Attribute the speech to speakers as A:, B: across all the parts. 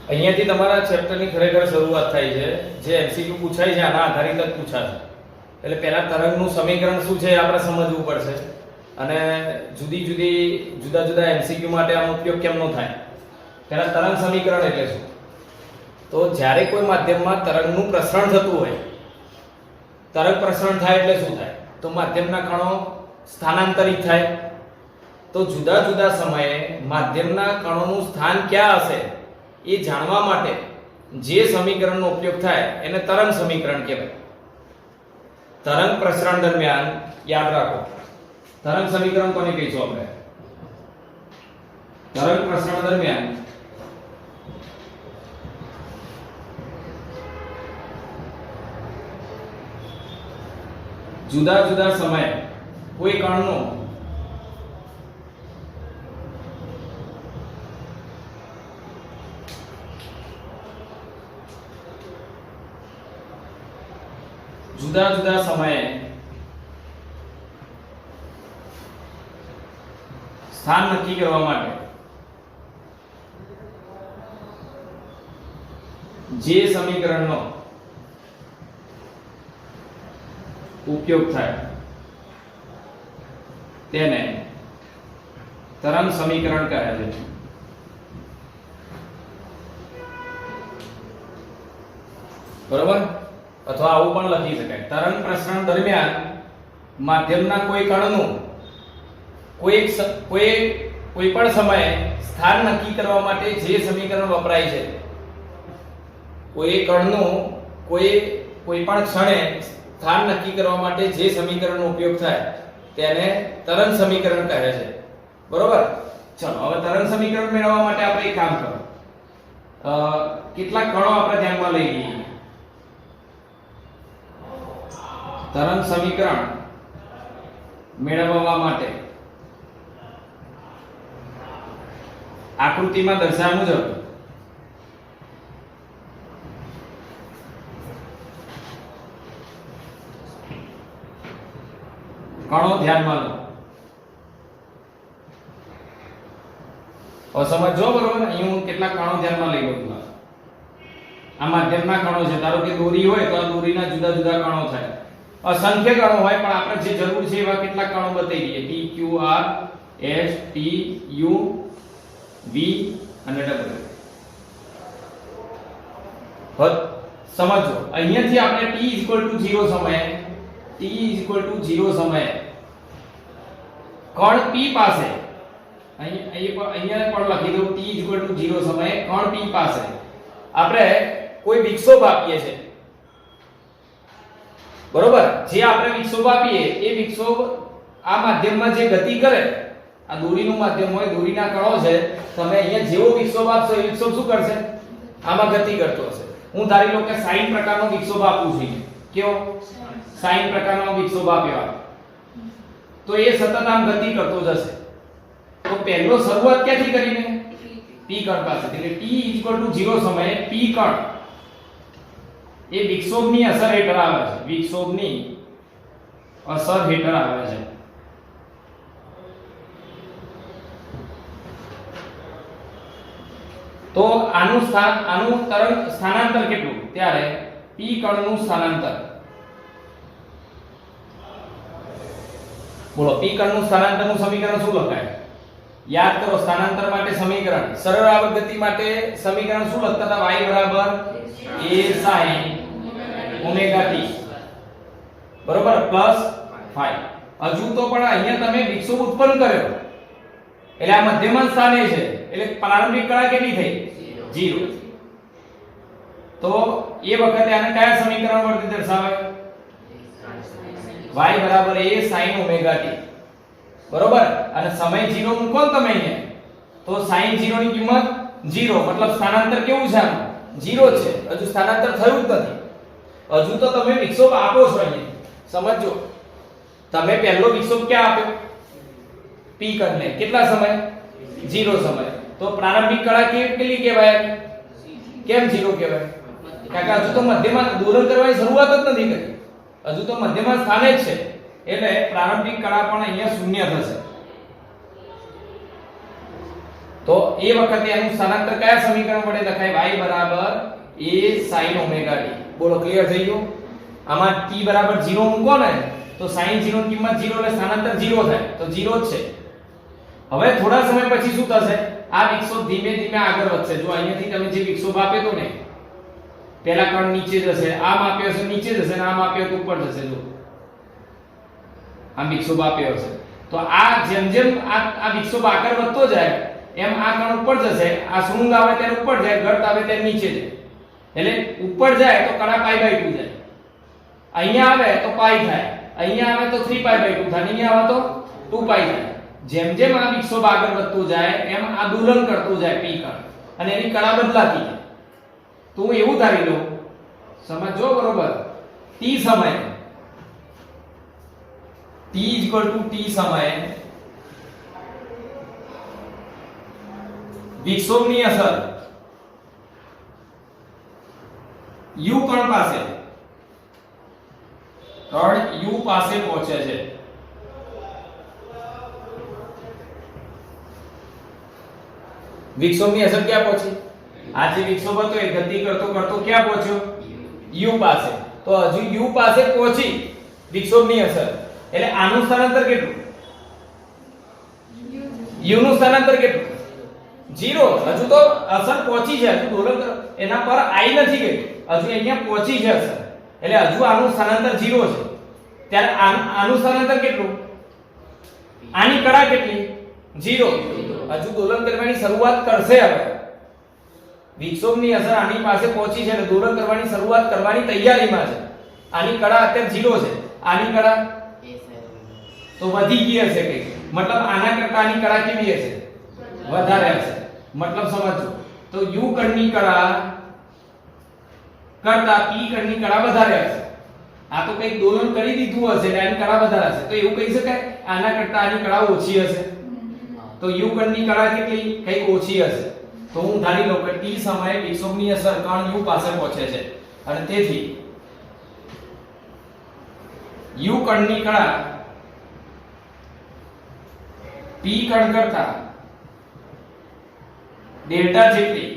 A: અહીંયાથી તમારા ચેપ્ટરની ખરેખર શરૂઆત થાય છે. જે એમસીક્યુ પૂછાય છે આના આધારિત જ પૂછાશે. એટલે પહેલા તરંગનું સમીકરણ શું છે એ આપણે સમજવું પડશે અને જુદા જુદા એમસીક્યુ માટે આનો ઉપયોગ કેમનો થાય. પહેલા તરંગ સમીકરણ એટલે શું? તો જ્યારે કોઈ માધ્યમમાં તરંગનું પ્રસરણ થતું હોય, તરંગ પ્રસરણ થાય એટલે શું થાય? તો માધ્યમના કણો સ્થાનાંતરિત થાય. તો જુદા જુદા સમયે માધ્યમના કણોનું સ્થાન ક્યાં હશે એ જાણવા માટે જે સમીકરણનો ઉપયોગ થાય એને તરંગ સમીકરણ કહેવાય. તરંગ પ્રસરણ દરમિયાન યાદ રાખો, તરંગ સમીકરણ કોને કહીશું આપણે? તરંગ પ્રસરણ દરમિયાન જુદા જુદા સમયે કોઈ કણનું જુદા જુદા સમયે સ્થાન નક્કી કરવા માટે જે સમીકરણનો ઉપયોગ થાય તેને તરંગ સમીકરણ કહે છે. બરોબર? અથવા આવું પણ લખી શકાય, તરંગ પ્રસરણ દરમિયાન માધ્યમના કોઈ કણનું કોઈ પણ સમયે સ્થાન નક્કી કરવા માટે જે સમીકરણ વપરાય છે, કોઈ કણનું કોઈ પણ ક્ષણે સ્થાન નક્કી કરવા માટે જે સમીકરણનો ઉપયોગ થાય તેને તરંગ સમીકરણ કહે છે. બરોબર? ચલો હવે તરંગ સમીકરણ મેળવવા માટે આપણે એક કામ કરો, કેટલાક કણો આપણે ધ્યાનમાં લઈ લઈએ. તરંગ સમીકરણ મેળવવા માટે આકૃતિમાં દર્શાવ્યા મુજબ કણો ધ્યાનમાં લો. સમજો. બરોબર? અહીં હું કેટલાક કણો ધ્યાનમાં લઈ લઉં છું. આ માધ્યમના કણો છે. ધારો કે દોરી હોય તો આ દોરીના જુદા જુદા કણો થાય. અસંખ્ય કણો હોય પણ આપણે જે જરૂર છે એવા કેટલાક કણો બતાવી દઈએ. P Q R S T U V અને W. સમજો, અહીંયાથી આપણે t 0 સમયે કણ P પાસે અહીંયા પણ લખી દઉં, t 0 સમયે કણ P પાસે આપણે કોઈ વિક્ષોભ આપીએ છીએ. બરોબર? જે આપણે વિક્ષોભ આપીએ એ વિક્ષોભ આ માધ્યમમાં જે ગતિ કરે, આ દોરીનું માધ્યમ હોય, દોરીના કણો છે, તમે અહીંયા જેવો વિક્ષોભ આપશો એ વિક્ષોભ શું કરશે? આમાં ગતિ કરતો હશે. હું ધારી લો કે સાઈન પ્રકારનો વિક્ષોભ આપું છું. કેવો? સાઈન પ્રકારનો વિક્ષોભ આપ્યો તો એ સતત આમ ગતિ કરતો જશે. તો પહેલો શરૂઆત ક્યાંથી કરીને? P કણ પાસેથી. એટલે t 0 સમયે P કણ એ વિક્ષોભની અસર હેઠળ આવે છે. વિક્ષોભની અસર હેઠળ આવે છે. તો આનું તરંગ સ્થાનાંતર કેટલું? ત્યારે P કણનું સ્થાનાંતર, બોલો, P કણનું સ્થાનાંતરનું સમીકરણ શું લખાય? યાદ કરો, સ્થાનાંતર માટે સમીકરણ, સરળ આવર્ત ગતિ માટે સમીકરણ શું લખતા હતા? y બરાબર a sin ઓમેગા t, બરોબર, પ્લસ phi. હજુ તો પણ અહીંયા તમે વિક્ષોભ ઉત્પન્ન કર્યો એટલે આ મધ્યમાં સ્થાને છે એટલે પ્રારંભિક કળા કેટલી થઈ? 0. તો એ વખતે આને કયા સમીકરણ વડે દર્શાવે? y બરાબર a sin ઓમેગા t. બરોબર? અને સમય 0 મૂકો ને તમે અહીંયા તો sin 0 ની કિંમત 0, મતલબ સ્થાનાંતર કેવું છે? આનું 0 છે. હજુ સ્થાનાંતર થયું જ નથી. હજુ તો તમે વિક્ષોભ આપો છો. અહીંયા સમજો, તમે પહેલો વિક્ષોભ ક્યાં આપ્યો? P કણને. કેટલા સમય? 0 સમય. તો પ્રારંભિક કળા કેટલી કહેવાય? કેમ 0 કહેવાય? કારણ કે હજુ તો મધ્યમાં દોલન કરવાની શરૂઆત જ નથી કરી. હજુ તો મધ્યમાં સ્થાને જ છે. એટલે પ્રારંભિક કળા પણ અહીંયા શૂન્ય થશે. તો એ વખતે એનું સ્થાનાંતર કયા સમીકરણ વડે લખાય? y બરાબર a sin ઓમેગા t. બોલો ક્લિયર થઈ ગયું? આમાં t બરાબર 0 મૂકો ને તો sin 0 ની કિંમત 0 એટલે સ્થાનાંતર 0 થાય, તો 0 જ છે. હવે થોડા સમય પછી શું થશે? આ વિક્ષેપ ધીમે ધીમે આગળ વધશે. જો અહીંયાથી તમે જે વિક્ષેપ આપ્યો તો ને, પહેલા કણ નીચે જશે, આમ આપ્યો છે નીચે જશે અને આમ આપ્યો તો ઉપર જશે. જો આમ વિક્ષેપ આપ્યો છે તો આ જેમ જેમ આ વિક્ષેપ આગળ વધતો જાય એમ આ કણ ઉપર જશે. આ શૃંગ આવે ત્યારે ઉપર જાય, ગર્ત આવે ત્યારે નીચે જાય. એટલે ઉપર જાય તો કડા π/2 જાય, અહીંયા આવે તો π થાય, અહીંયા આવે તો 3π/2 થાય, અહીંયા આવે તો 2π થાય. જેમ જેમ આ વિક્ષેપ આગળ વધતો જાય એમ આ દોલન કરતું જાય p કણ અને એની કળા બદલાતી જાય. તો હું એવું ધારી લઉં, સમજો બરોબર, t સમયે t સમયે વિક્ષેપની અસર u કણ પાસે પહોંચે છે. વિક્ષેપની અસર ક્યાં પહોંચી? આ જે વિક્ષેપ હતો એ ગતિ કરતો કરતો ક્યાં પહોંચ્યો? u પાસે. તો હજુ u પાસે પહોંચી વિક્ષેપની અસર, એટલે આનું સ્થાનાંતર કેટલું? u નું સ્થાનાંતર કેટલું? 0. હજુ તો અસર પહોંચી છે, હજુ દોલન એના પર આવી નથી ગઈ, હજુ અહીંયા પહોંચી છે અસર, એટલે હજુ આનું સ્થાનાંતર 0 છે. ત્યારે આનું સ્થાનાંતર કેટલું? આની કળા કેટલી? 0. હજુ દોલન કરવાની શરૂઆત કરશે. હવે વિક્ષેપની અસર આની પાસે પહોંચી છે એટલે દોલન કરવાની શરૂઆત કરવાની તૈયારીમાં છે. આની કળા અત્યારે 0 છે, આની કળા તો વધી ગઈ હશે કઈ, મતલબ આના કરતા આની કળા કેવી હશે? વધારે હશે. મતલબ સમજો તો u કણની કળા કરતા p કણની કળા વધારે હશે. આ તો કઈક દોલન કરી દીધું હશે એટલે આની કળા વધારે હશે. તો એવું કહી શકાય આના કરતા આની કળા ઓછી હશે. તો u કણની કળા કેટલી? કઈક ઓછી હશે. તો હું ધારી લઉં કે t સમયે વિક્ષેપની અસર કણ u પાસે પહોંચે છે અને તેથી u કણની કળા p કણ કરતા ડેલ્ટા જેટલી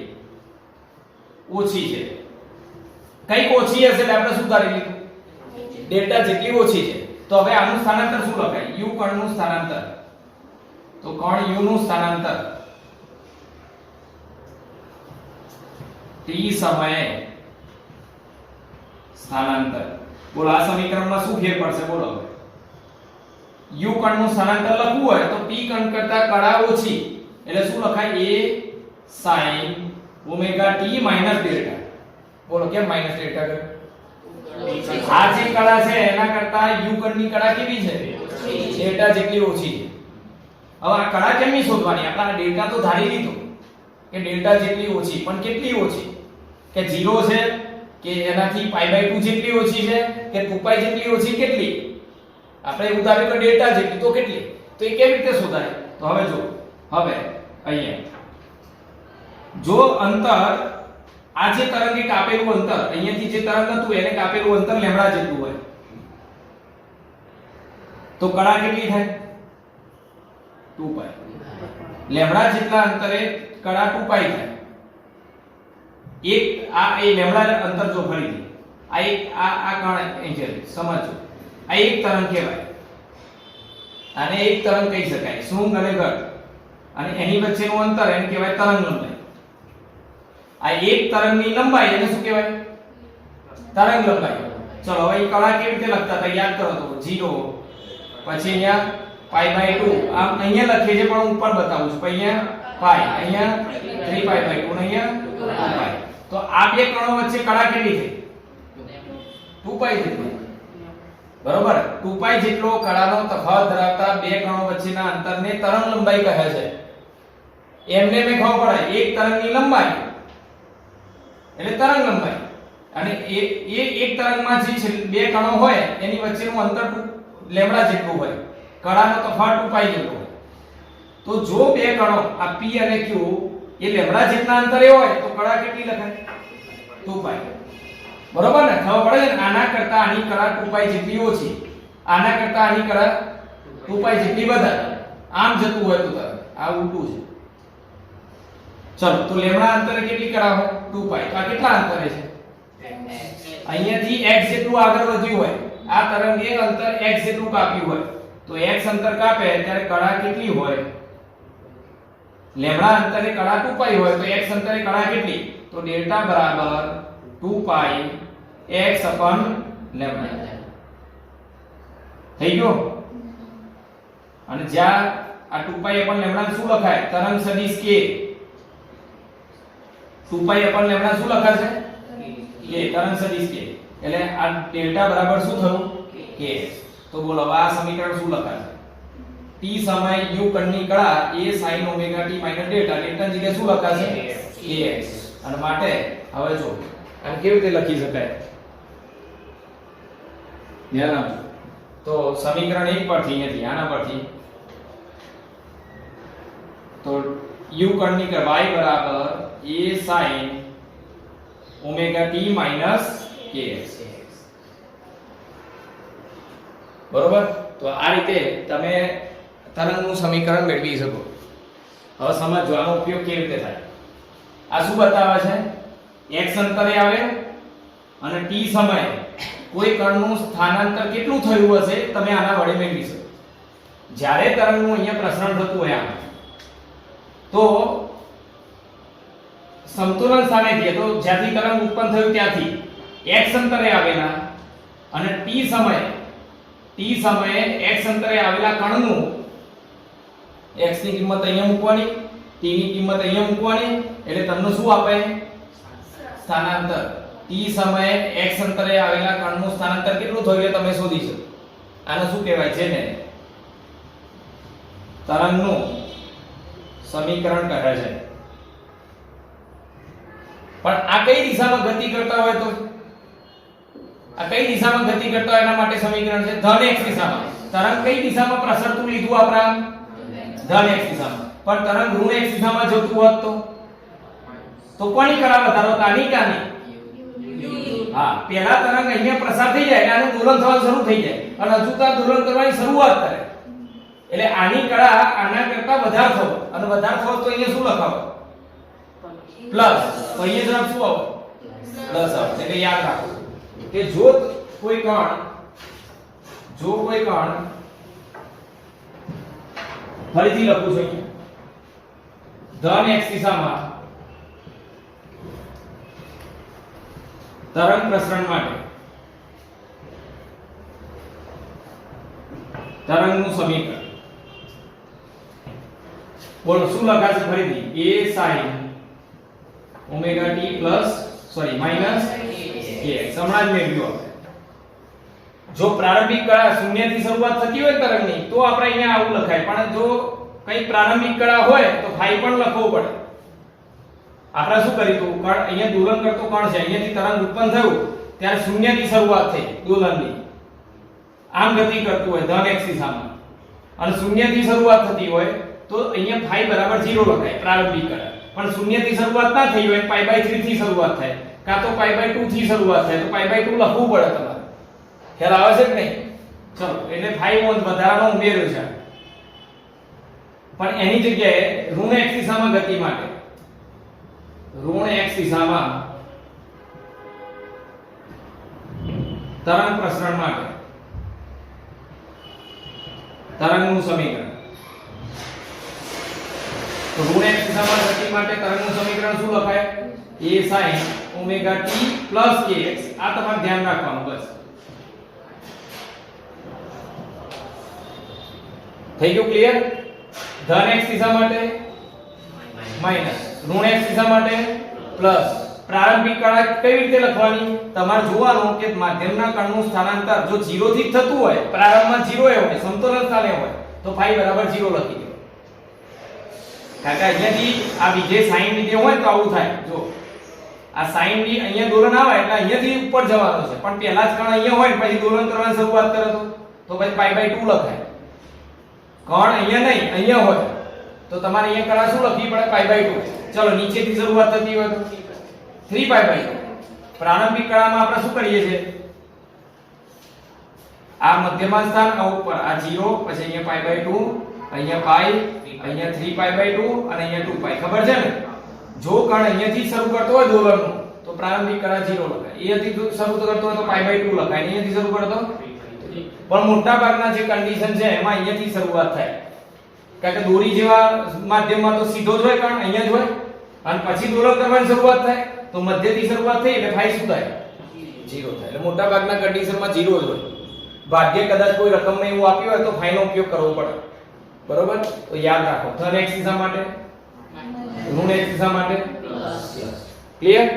A: ઓછી છે. કઈક ઓછી હશે એટલે આપણે શું ધારી લીધું? ડેલ્ટા જેટલી ઓછી છે. તો હવે આનું સ્થાનાંતર શું લખાય? u કણનું સ્થાનાંતર. તો કણ u નું સ્થાનાંતર t સમયે સ્થાનાંતર. બોલો આ સમીકરણમાં શું ફેર પડશે? બોલો હવે u કણનું સ્થાનાંતર લખવું હોય તો p કણ કરતા કળા ઓછી એટલે શું લખાય? a sin omega t minus delta. બોલો કેમ માઈનસ ડેલ્ટા કરે? આ જે કળા છે એના કરતા u કણની કળા કેવી છે? ડેલ્ટા જેટલી ઓછી છે. હવે આ કળા કેમની શોધવાની? આપણે આ ડેલ્ટા તો ધારી લીધો કે ડેલ્ટા જેટલી ઓછી, પણ કેટલી ઓછી? કે 0 છે કે એનાથી π/2 જેટલી ઓછી છે કે 2π જેટલી ઓછી? કેટલી? આપણે એવું ધાર્યું કે ડેલ્ટા જેટલી, તો કેટલી? તો એ કેવી રીતે શોધાય? તો હવે જો, હવે અહીંયા જો અંતર આ જે તરંગે કાપેલું અંતર, અહીંયાથી જે તરંગ હતું એને કાપેલું અંતર લેમ્બડા જેટલું હોય તો કળા કેટલી થાય? 2π. લેમ્બડા જેટલા અંતરે કળા 2π થાય. એક આ એ લેમ્બડા અંતર જો ફરીથી આ એક આ કણ અહીં છે, સમજો આ એક તરંગ કહેવાય, આને એક તરંગ કહી શકાય, શૃંગ અને ગર્ત, અને એની વચ્ચેનું અંતર એને કહેવાય તરંગ લંબાઈ. આ એક તરંગની લંબાઈ એને શું કહેવાય? તરંગ લંબાઈ. ચલો હવે કળા કેવી રીતે લખતા હતા યાદ કરો તો 0 પછી અહીંયા π/2 આમ અહીંયા લખીએ છે પણ હું ઉપર બતાવું છું. પછી અહીંયા π, અહીંયા 3π/2 અને અહીંયા 2π. તો આ બે કણો વચ્ચે કળા કેટલી થઈ? 2π જેટલી. બરોબર, 2π જેટલો કળાનો તફાવત ધરાવતા બે કણો વચ્ચેના અંતરને તરંગ લંબાઈ કહે છે. એમને મેં ખબર પડે એક તરંગની લંબાઈ એટલે તરંગ લંબાઈ, અને એક તરંગમાં જે બે કણો હોય એની વચ્ચેનું અંતર લેમ્બડા જેટલું હોય, કળાનો તફાવત 2π જેટલો હોય. તો જો બે કણો આ p અને q એ લેમ્બડા જેટલા અંતરે હોય તો કળા કેટલી લખાય? 2π. બરોબર ને? ખબર પડે ને? આના કરતા આની કળા 2π જેટલી ઓછી, આના કરતા આની કળા 2π જેટલી વધારે. આમ જતું હોય તો તરંગ આ ઉલટું છે. ચલો તો લેમ્ડા અંતરે કેટલી કળા હોય 2π. તો આ કેટલા અંતરે છે અહીંયાથી x જેટલું આગળ વધ્યું હોય આ તરંગે અંતર x જેટલું કાપ્યું હોય તો x અંતર કાપે ત્યારે કળા કેટલી હોય લેમ્ડા અંતરે કળા 2π હોય તો x અંતરે કળા કેટલી તો ડેલ્ટા બરાબર 2π x અપન લેમ્ડા થઈ ગયો. અને જ્યાં આ 2π અપન લેમ્ડા શું લખાય તરંગ સદિશ k 2π અપન લેમ્ડા શું લખાશે k તરંગ સદિશ k એટલે આ ડેલ્ટા બરાબર શું થયું k. તો બોલો આ સમીકરણ શું લખાશે t સમય u કણની કળા a sin omega t minus delta delta જગ્યાએ શું લખાશે kx. અને માટે હવે જો આને કેવી રીતે લખી શકાય ધ્યાન આપજો. તો સમીકરણ 1 પરથી અહીંયાથી આના પરથી તો u કણની કળા y બરાબર a sin omega t minus kx બરોબર. તો આ રીતે તમે તરંગનું સમીકરણ મેળવી શકો. હવે સમજો આનો ઉપયોગ કેવી રીતે થાય. આ શું બતાવે છે x અંતરે આવે અને t સમયે કોઈ કણનું સ્થાનાંતર કેટલું થયું હશે તમે આના વડે મેળવી શકો. જ્યારે તરંગનું અહીંયા પ્રસરણ થતું હોય આમ તો સમતોલન સ્થાનેથી તો જ્યાંથી તરંગ ઉત્પન્ન થયું ત્યાંથી x અંતરે આવેલા અને t સમયે x અંતરે આવેલા કણનું x ની કિંમત અહીંયા મૂકવાની t ની કિંમત અહીંયા મૂકવાની એટલે તમને શું આપે સ્થાનાંતર. t સમયે x અંતરે આવેલા કણનું સ્થાનાંતર કેટલું થયું એ તમે શોધી શકો. આને શું કહેવાય છે ને તરંગનું સમીકરણ કહે છે. પણ આ કઈ દિશામાં ગતિ કરતા હોય તો આ કઈ દિશામાં ગતિ કરતા હોય એના માટે સમીકરણ છે ધન x દિશામાં. તરંગ કઈ દિશામાં પ્રસરતું લીધું આપણા ધન x દિશામાં. પણ તરંગ ઋણ x દિશામાં જતું હોત તો કોની કળા વધારો કાની કાની હા પહેલા તરંગ અહીંયા પ્રસાર થઈ જાય એટલે આનું દોલન થવાનું શરૂ થઈ જાય અને હજુ તો દોલન કરવાની શરૂઆત કરે એટલે આની કળા આના કરતા વધારે થવો અને વધારે થવો તો અહીંયા શું લખાવો પ્લસ. તો અહીંયા જવાબ શું આવે પ્લસ આવે. એટલે યાદ રાખો કે જો કોઈ કણ ફરીથી લખું છું ધન x દિશામાં તરંગ પ્રસરણ માટે તરંગનું સમીકરણ બોલો શું લખાશે ફરીથી a sin omega t minus kx. હમણાં જ મેળવ્યું આપણે. જો પ્રારંભિક કળા શૂન્યથી શરૂઆત થતી હોય તરંગની તો આપણે અહીંયા આવું લખાય. પણ જો કઈ પ્રારંભિક કળા હોય તો phi પણ લખવું પડે. આપણે શું કરીશું કણ અહીંયા દોલન કરતો કણ છે અહીંયાથી તરંગ ઉત્પન્ન થયું ત્યારે શૂન્યથી શરૂઆત થઈ દોલનની આમ ગતિ કરતું હોય ધન x દિશામાં અને શૂન્યથી શરૂઆત થતી હોય તો અહીંયા phi બરાબર 0 લખાય પ્રારંભિક કળા. પણ શૂન્યથી શરૂઆત ના થઈ હોય π/3 થી શરૂઆત થાય કાં તો π/2 થી શરૂઆત થાય તો π/2 લખવું પડે તમારે. ખ્યાલ આવે છે કે નહીં? ચલો એટલે phi વધારાનો ઉમેર્યો છે પણ એની જગ્યાએ ઋણ x દિશામાં ગતિ માટે ઋણ x દિશામાં તરંગ પ્રસરણ માટે તરંગનું સમીકરણ તો ઋણ x દિશામાં ગતિ માટે તરંગનું સમીકરણ શું લખાય a sin omega t kx. આ તમારે ધ્યાન રાખવાનું બસ. થઈ ગયું ક્લિયર? ધન x દિશા માટે માઈનસ ઋણ x દિશા માટે પ્લસ. પ્રારંભિક કળા કઈ રીતે લખવાની તમારે જોવાનું કે માધ્યમના કણનું સ્થાનાંતર જો 0 થી થતું હોય પ્રારંભમાં 0 હોય સમતોલન સ્થાને હોય તો phi બરાબર 0 લખી દો. કાકા અહીંયાથી આ વિધેય sin વિધેય હોય તો આવું થાય. જો આ sin ની અહીંયા દોલન આવે એટલે અહીંયાથી ઉપર જવાનું છે પણ પહેલા જ કણ અહીંયા હોય પછી દોલન કરવાની શરૂઆત કરે તો પછી π/2 લખાય. કણ અહીંયા નહીં અહીંયા હોય તો તમારે અહીંયા કળા શું લખવી પડે π/2. ચલો નીચેથી શરૂઆત થતી હોય તો 3π/2. પ્રારંભિક કળામાં આપણે શું કરીએ છીએ આ મધ્યમાં સ્થાન આ ઉપર આ 0 પછી અહીંયા π/2 અહીંયા π અહીંયા 3π/2 અને અહીંયા 2π ખબર છે ને જો કણ અહીંયાથી શરૂ કરતો હોય દોલનનો તો પ્રારંભિક કણ 0 લખાય, અહીંયાથી શરૂ કરતો હોય તો π/2 લખાય, અહીંયાથી શરૂ કરતો પણ મોટા ભાગના જે કન્ડિશન છે એમાં અહીંયાથી શરૂઆત થાય, કારણ કે દોરી જેવા માધ્યમમાં તો સીધો જ હોય કણ અહીંયા જ હોય અને પછી દોલન કરવાની શરૂઆત થાય તો મધ્યથી શરૂઆત થઈ એટલે ફાઈ શું થાય 0 થાય, એટલે મોટા ભાગના કન્ડિશનમાં 0 જ હોય. ભાગ્ય કદાચ કોઈ રકમમાં એવું આપ્યું હોય તો ફાઈ નો ઉપયોગ કરવો પડે, બરોબર? તો યાદ રાખો ધન x દિશા માટે, ઋણ x દિશા માટે, ક્લિયર?